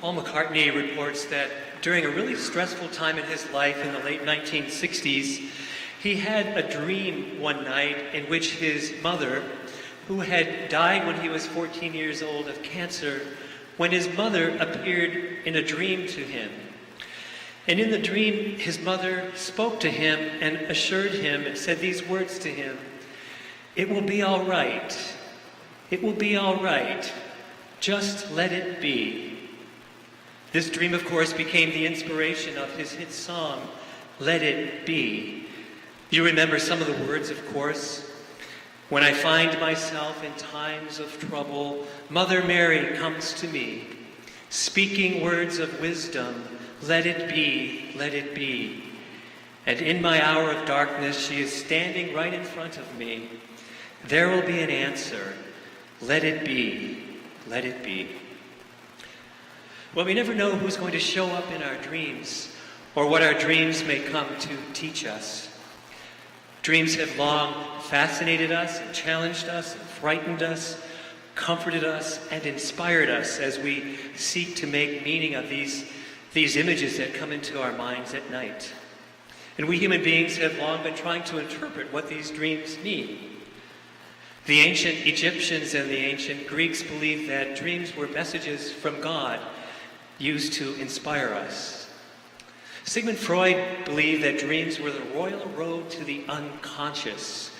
Paul McCartney reports that during a really stressful time in his life in the late 1960s, he had a dream one night in which his mother, who had died when he was 14 years old of cancer, when his mother appeared in a dream to him. And in the dream, his mother spoke to him and assured him and said these words to him, "It will be all right. It will be all right. Just let it be." This dream, of course, became the inspiration of his hit song, "Let It Be." You remember some of the words, of course. "When I find myself in times of trouble, Mother Mary comes to me, speaking words of wisdom, let it be, let it be. And in my hour of darkness, she is standing right in front of me. There will be an answer. Let it be, let it be." Well, we never know who's going to show up in our dreams or what our dreams may come to teach us. Dreams have long fascinated us and challenged us and frightened us, comforted us and inspired us as we seek to make meaning of these images that come into our minds at night. And we human beings have long been trying to interpret what these dreams mean. The ancient Egyptians and the ancient Greeks believed that dreams were messages from God used to inspire us. Sigmund Freud believed that dreams were the royal road to the unconscious.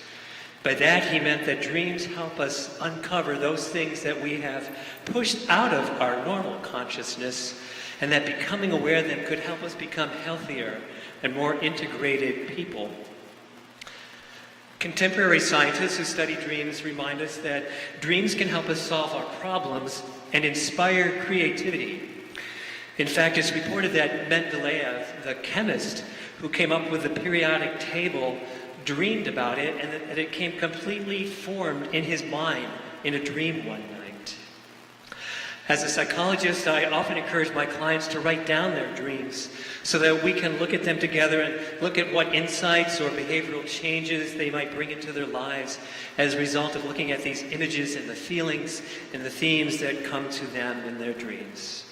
By that he meant that dreams help us uncover those things that we have pushed out of our normal consciousness, and that becoming aware of them could help us become healthier and more integrated people. Contemporary scientists who study dreams remind us that dreams can help us solve our problems and inspire creativity. In fact, it's reported that Mendeleev, the chemist who came up with the periodic table, dreamed about it, and that it came completely formed in his mind in a dream one night. As a psychologist, I often encourage my clients to write down their dreams so that we can look at them together and look at what insights or behavioral changes they might bring into their lives as a result of looking at these images and the feelings and the themes that come to them in their dreams.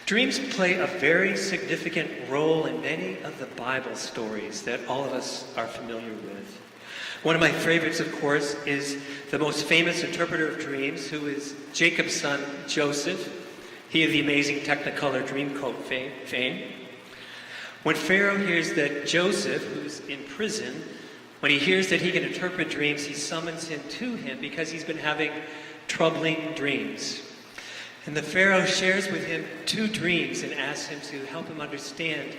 Dreams play a very significant role in many of the Bible stories that all of us are familiar with. One of my favorites, of course, is the most famous interpreter of dreams, who is Jacob's son, Joseph, he of the amazing Technicolor Dreamcoat fame. When Pharaoh hears that Joseph, who's in prison, when he hears that he can interpret dreams, he summons him to him because he's been having troubling dreams. And the Pharaoh shares with him two dreams and asks him to help him understand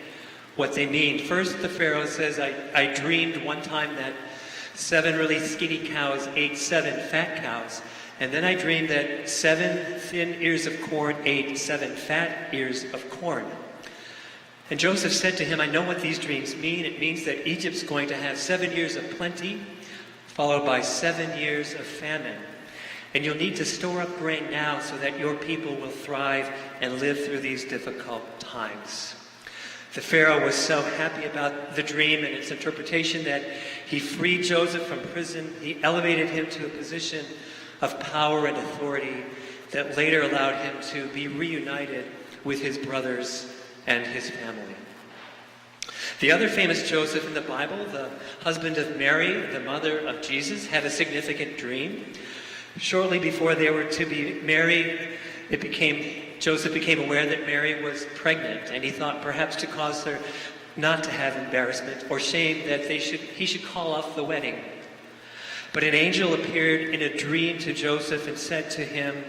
what they mean. First, the Pharaoh says, I dreamed one time that 7 really skinny cows ate 7 fat cows. And then I dreamed that 7 thin ears of corn ate 7 fat ears of corn. And Joseph said to him, I know what these dreams mean. It means that Egypt's going to have 7 years of plenty, followed by 7 years of famine. And you'll need to store up grain now so that your people will thrive and live through these difficult times. The Pharaoh was so happy about the dream and its interpretation that he freed Joseph from prison. He elevated him to a position of power and authority that later allowed him to be reunited with his brothers and his family. The other famous Joseph in the Bible, the husband of Mary, the mother of Jesus, had a significant dream. Shortly before they were to be married, Joseph became aware that Mary was pregnant, and he thought perhaps to cause her not to have embarrassment or shame that he should call off the wedding. But an angel appeared in a dream to Joseph and said to him,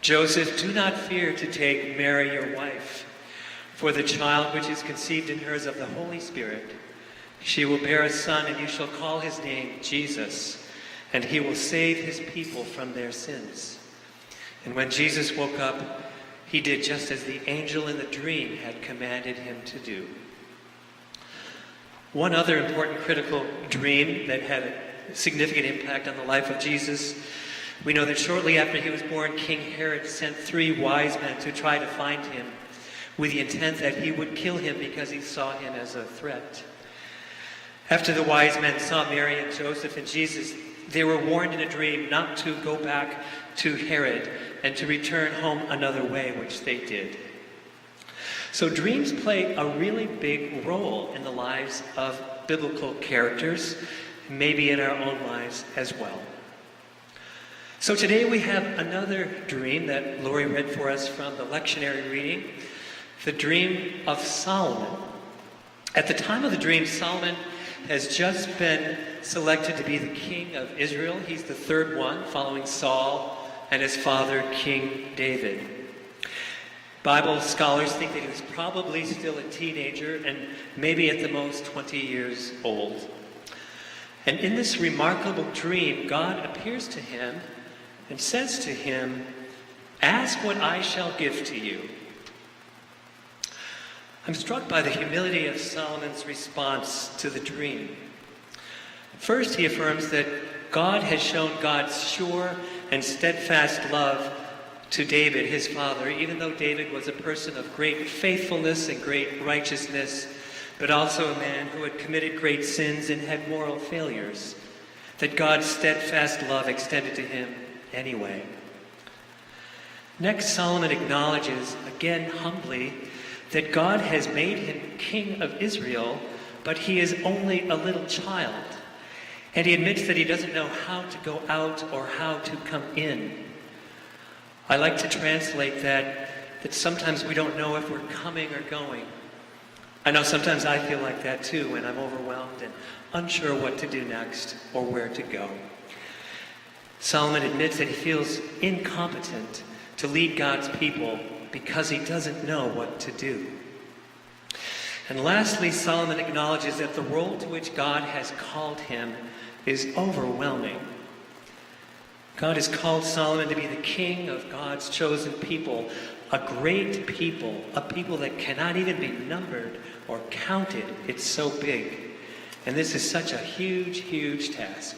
Joseph, do not fear to take Mary your wife, for the child which is conceived in her is of the Holy Spirit. She will bear a son, and you shall call his name Jesus, and he will save his people from their sins. And when Jesus woke up, he did just as the angel in the dream had commanded him to do. One other important critical dream that had a significant impact on the life of Jesus, we know that shortly after he was born, King Herod sent 3 wise men to try to find him with the intent that he would kill him because he saw him as a threat. After the wise men saw Mary and Joseph and Jesus, they were warned in a dream not to go back to Herod, and to return home another way, which they did. So dreams play a really big role in the lives of biblical characters, maybe in our own lives as well. So today we have another dream that Lori read for us from the lectionary reading, the dream of Solomon. At the time of the dream, Solomon has just been selected to be the king of Israel. He's the third one, following Saul and his father, King David. Bible scholars think that he was probably still a teenager and maybe at the most 20 years old. And in this remarkable dream, God appears to him and says to him, "Ask what I shall give to you." I'm struck by the humility of Solomon's response to the dream. First, he affirms that God has shown God's sure and steadfast love to David, his father, even though David was a person of great faithfulness and great righteousness, but also a man who had committed great sins and had moral failures, that God's steadfast love extended to him anyway. Next, Solomon acknowledges, again humbly, that God has made him king of Israel, but he is only a little child. And he admits that he doesn't know how to go out or how to come in. I like to translate that sometimes we don't know if we're coming or going. I know sometimes I feel like that too when I'm overwhelmed and unsure what to do next or where to go. Solomon admits that he feels incompetent to lead God's people because he doesn't know what to do. And lastly, Solomon acknowledges that the role to which God has called him is overwhelming. God has called Solomon to be the king of God's chosen people, a great people, a people that cannot even be numbered or counted. It's so big. And this is such a huge, huge task.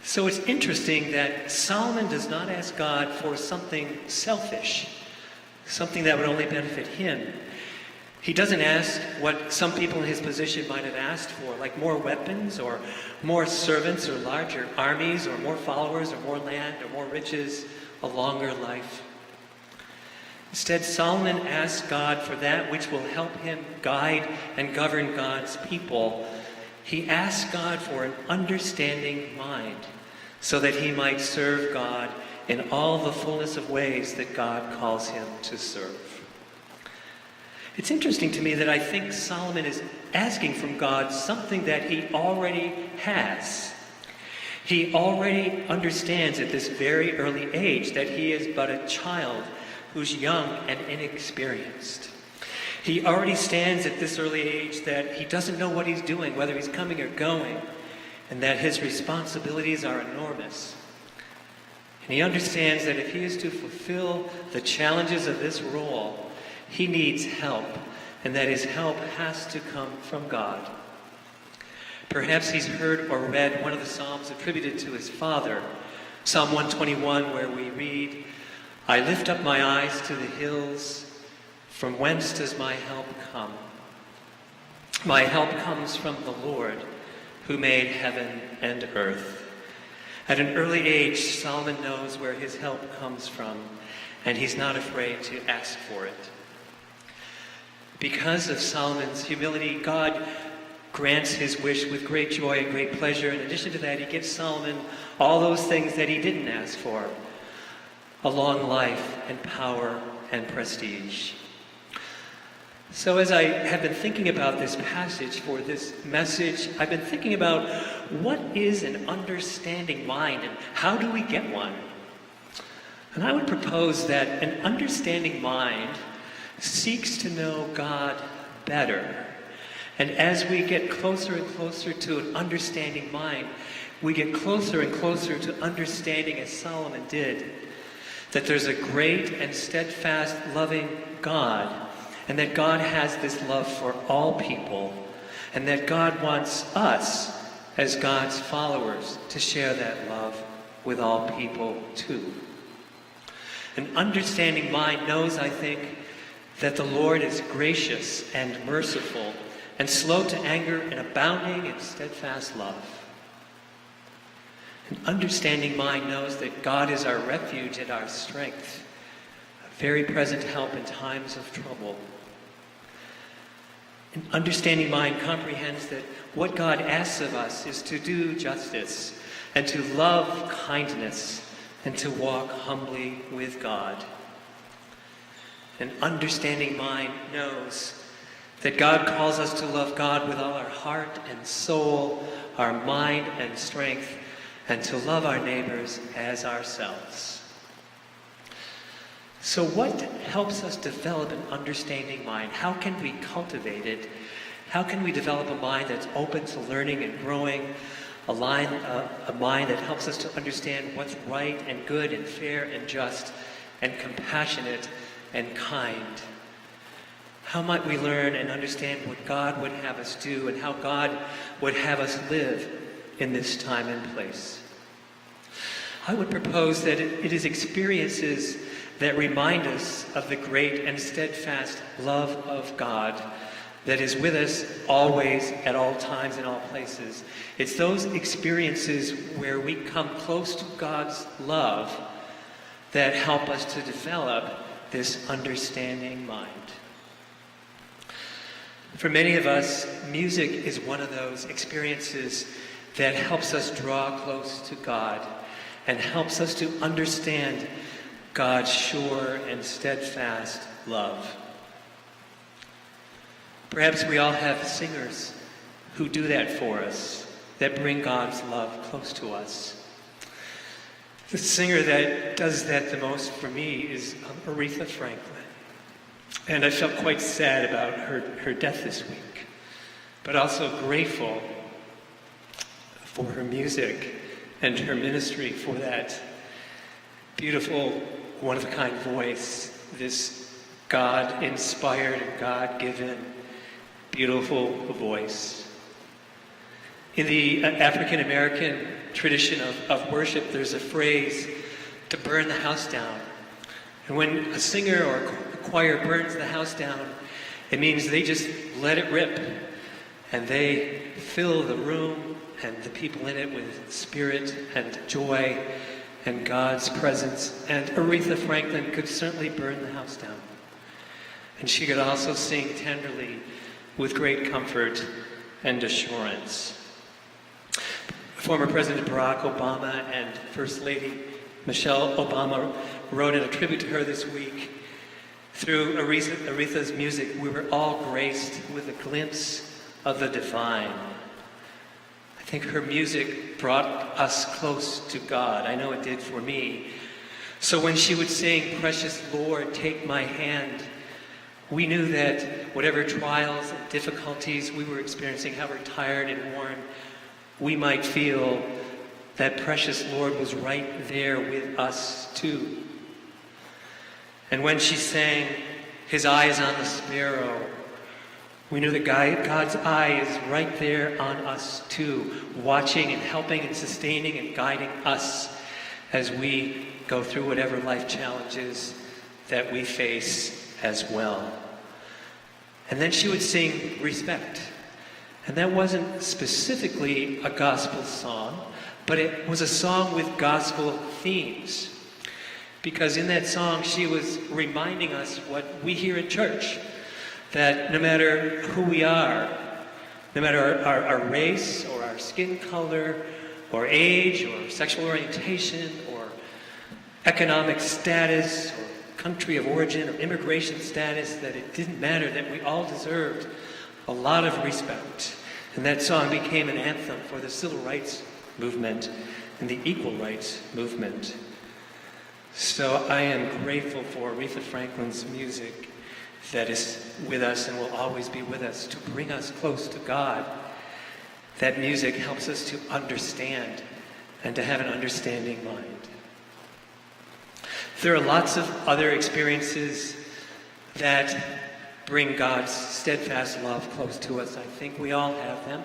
So it's interesting that Solomon does not ask God for something selfish, something that would only benefit him. He doesn't ask what some people in his position might have asked for, like more weapons or more servants or larger armies or more followers or more land or more riches, a longer life. Instead, Solomon asks God for that which will help him guide and govern God's people. He asks God for an understanding mind so that he might serve God in all the fullness of ways that God calls him to serve. It's interesting to me that I think Solomon is asking from God something that he already has. He already understands at this very early age that he is but a child who's young and inexperienced. He already stands at this early age that he doesn't know what he's doing, whether he's coming or going, and that his responsibilities are enormous. And he understands that if he is to fulfill the challenges of this role, he needs help, and that his help has to come from God. Perhaps he's heard or read one of the Psalms attributed to his father, Psalm 121, where we read, "I lift up my eyes to the hills. From whence does my help come? My help comes from the Lord, who made heaven and earth." At an early age, Solomon knows where his help comes from, and he's not afraid to ask for it. Because of Solomon's humility, God grants his wish with great joy and great pleasure. In addition to that, he gives Solomon all those things that he didn't ask for: a long life and power and prestige. So as I have been thinking about this passage for this message, I've been thinking about what is an understanding mind and how do we get one? And I would propose that an understanding mind seeks to know God better. And as we get closer and closer to an understanding mind, we get closer and closer to understanding, as Solomon did, that there's a great and steadfast, loving God, and that God has this love for all people, and that God wants us, as God's followers, to share that love with all people too. An understanding mind knows, I think, that the Lord is gracious and merciful and slow to anger and abounding in steadfast love. An understanding mind knows that God is our refuge and our strength, a very present help in times of trouble. An understanding mind comprehends that what God asks of us is to do justice and to love kindness and to walk humbly with God. An understanding mind knows that God calls us to love God with all our heart and soul, our mind and strength, and to love our neighbors as ourselves. So what helps us develop an understanding mind? How can we cultivate it? How can we develop a mind that's open to learning and growing? A mind that helps us to understand what's right and good and fair and just and compassionate and kind. How might we learn and understand what God would have us do and how God would have us live in this time and place? I would propose that it is experiences that remind us of the great and steadfast love of God that is with us always, at all times, in all places. It's those experiences where we come close to God's love that help us to develop this understanding mind. For many of us, music is one of those experiences that helps us draw close to God and helps us to understand God's sure and steadfast love. Perhaps we all have singers who do that for us, that bring God's love close to us. The singer that does that the most for me is Aretha Franklin. And I felt quite sad about her death this week, but also grateful for her music and her ministry, for that beautiful, one-of-a-kind voice, this God-inspired, God-given, beautiful voice. In the African American tradition of worship, there's a phrase, to burn the house down. And when a singer or a choir burns the house down, it means they just let it rip. And they fill the room and the people in it with spirit and joy and God's presence. And Aretha Franklin could certainly burn the house down. And she could also sing tenderly with great comfort and assurance. Former President Barack Obama and First Lady Michelle Obama wrote in a tribute to her this week, through Aretha's music, we were all graced with a glimpse of the divine. I think her music brought us close to God. I know it did for me. So when she would sing, "Precious Lord, take my hand," we knew that whatever trials and difficulties we were experiencing, however tired and worn we might feel, that precious Lord was right there with us too. And when she sang, "His eye is on the sparrow," we knew that God's eye is right there on us too, watching and helping and sustaining and guiding us as we go through whatever life challenges that we face as well. And then she would sing "Respect." And that wasn't specifically a gospel song, but it was a song with gospel themes. Because in that song, she was reminding us what we hear in church, that no matter who we are, no matter our race or our skin color or age or sexual orientation or economic status or country of origin or immigration status, that it didn't matter, that we all deserved a lot of respect. And that song became an anthem for the civil rights movement and the equal rights movement. So I am grateful for Aretha Franklin's music that is with us and will always be with us to bring us close to God. That music helps us to understand and to have an understanding mind. There are lots of other experiences that bring God's steadfast love close to us. I think we all have them.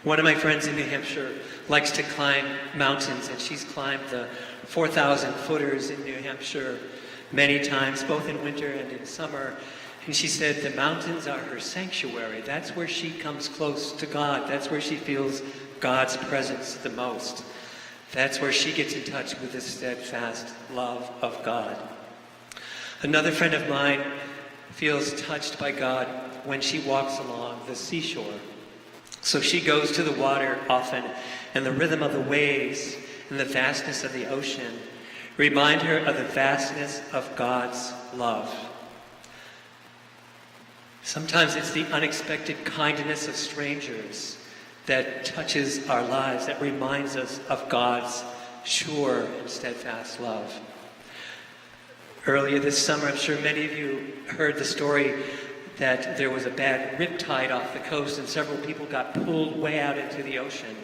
One of my friends in New Hampshire likes to climb mountains, and she's climbed the 4,000 footers in New Hampshire many times, both in winter and in summer. And she said the mountains are her sanctuary. That's where she comes close to God. That's where she feels God's presence the most. That's where she gets in touch with the steadfast love of God. Another friend of mine feels touched by God when she walks along the seashore. So she goes to the water often, and the rhythm of the waves and the vastness of the ocean remind her of the vastness of God's love. Sometimes it's the unexpected kindness of strangers that touches our lives, that reminds us of God's sure and steadfast love. Earlier this summer, I'm sure many of you heard the story that there was a bad riptide off the coast and several people got pulled way out into the ocean.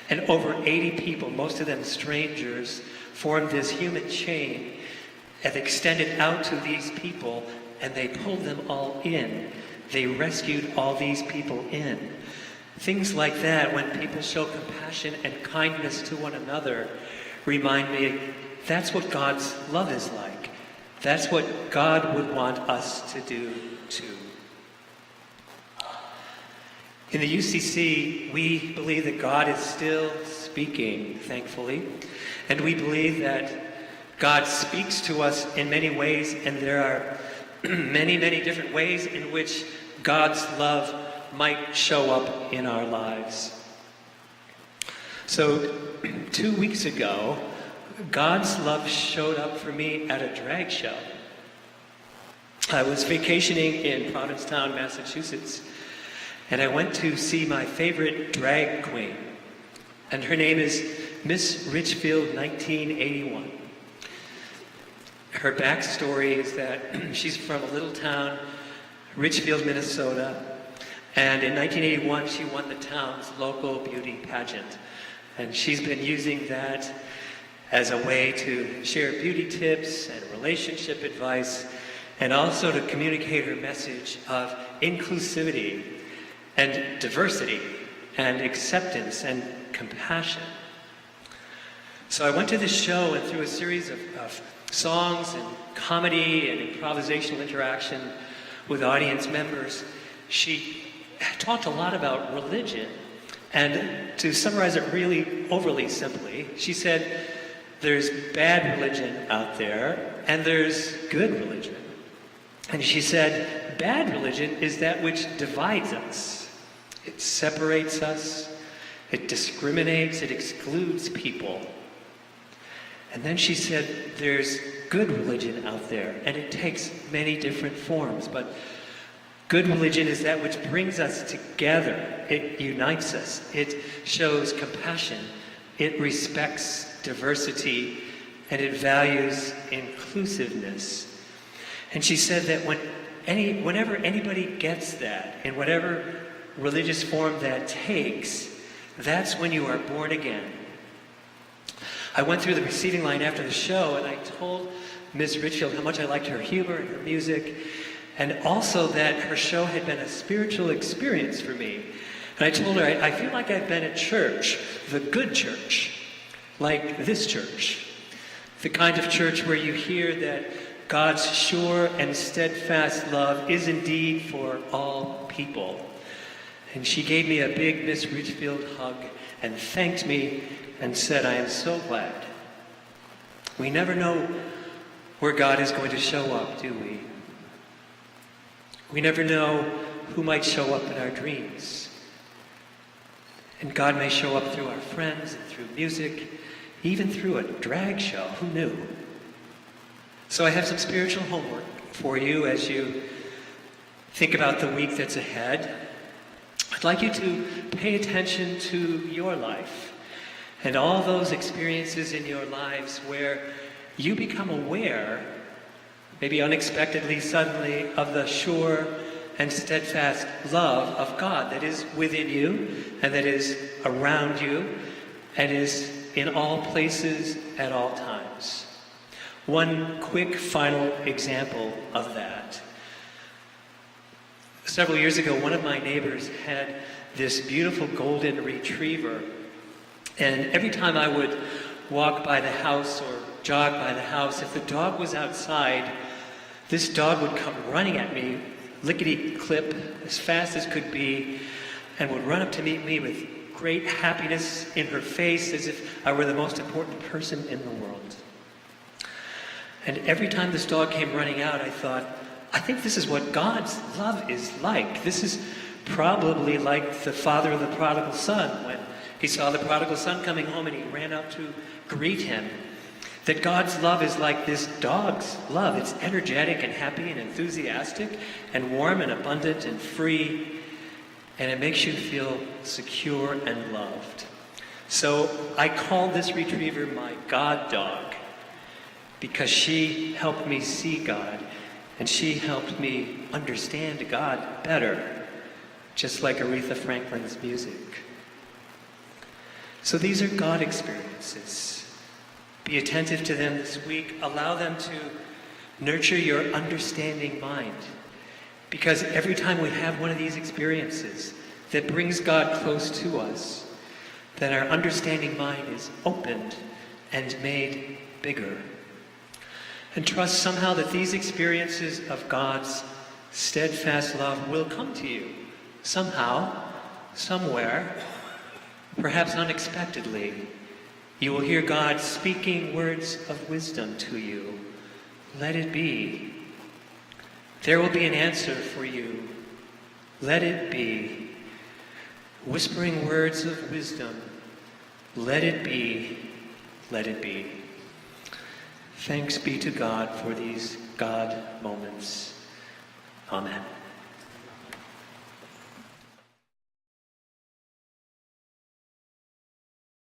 And over 80 people, most of them strangers, formed this human chain and extended out to these people, and they pulled them all in. They rescued all these people in. Things like that, when people show compassion and kindness to one another, remind me that's what God's love is like. That's what God would want us to do too. In the UCC, we believe that God is still speaking, thankfully. And we believe that God speaks to us in many ways, and there are many, many different ways in which God's love might show up in our lives. So 2 weeks ago, God's love showed up for me at a drag show. I was vacationing in Provincetown, Massachusetts, and I went to see my favorite drag queen. And her name is Miss Richfield 1981. Her backstory is that she's from a little town, Richfield, Minnesota. And in 1981, she won the town's local beauty pageant. And she's been using that as a way to share beauty tips and relationship advice, and also to communicate her message of inclusivity and diversity and acceptance and compassion. So I went to this show, and through a series of songs and comedy and improvisational interaction with audience members, she talked a lot about religion. And to summarize it really overly simply, she said, there's bad religion out there, and there's good religion. And she said, bad religion is that which divides us. It separates us, it discriminates, it excludes people. And then she said, there's good religion out there, and it takes many different forms, but good religion is that which brings us together. It unites us. It shows compassion. It respects diversity, and it values inclusiveness. And she said that whenever anybody gets that, in whatever religious form that takes, that's when you are born again. I went through the receiving line after the show, and I told Ms. Richfield how much I liked her humor and her music, and also that her show had been a spiritual experience for me. And I told her, I feel like I've been at church, the good church, like this church. The kind of church where you hear that God's sure and steadfast love is indeed for all people. And she gave me a big Miss Richfield hug and thanked me and said, I am so glad. We never know where God is going to show up, do we? We never know who might show up in our dreams. And God may show up through our friends and through music, even through a drag show. Who knew? So I have some spiritual homework for you as you think about the week that's ahead. I'd like you to pay attention to your life and all those experiences in your lives where you become aware, maybe unexpectedly, suddenly, of the sure and steadfast love of God that is within you and that is around you and is in all places at all times. One quick final example of that. Several years ago, one of my neighbors had this beautiful golden retriever, and every time I would walk by the house or jog by the house, if the dog was outside, this dog would come running at me, lickety-clip, as fast as could be, and would run up to meet me with great happiness in her face, as if I were the most important person in the world. And every time this dog came running out, I thought, I think this is what God's love is like. This is probably like the father of the prodigal son when he saw the prodigal son coming home and he ran out to greet him. That God's love is like this dog's love. It's energetic and happy and enthusiastic and warm and abundant and free, and it makes you feel secure and loved. So I call this retriever my God dog because she helped me see God and she helped me understand God better, just like Aretha Franklin's music. So these are God experiences. Be attentive to them this week. Allow them to nurture your understanding mind. Because every time we have one of these experiences that brings God close to us, then our understanding mind is opened and made bigger. And trust somehow that these experiences of God's steadfast love will come to you. Somehow, somewhere, perhaps unexpectedly, you will hear God speaking words of wisdom to you. Let it be. There will be an answer for you. Let it be. Whispering words of wisdom. Let it be. Let it be. Thanks be to God for these God moments. Amen.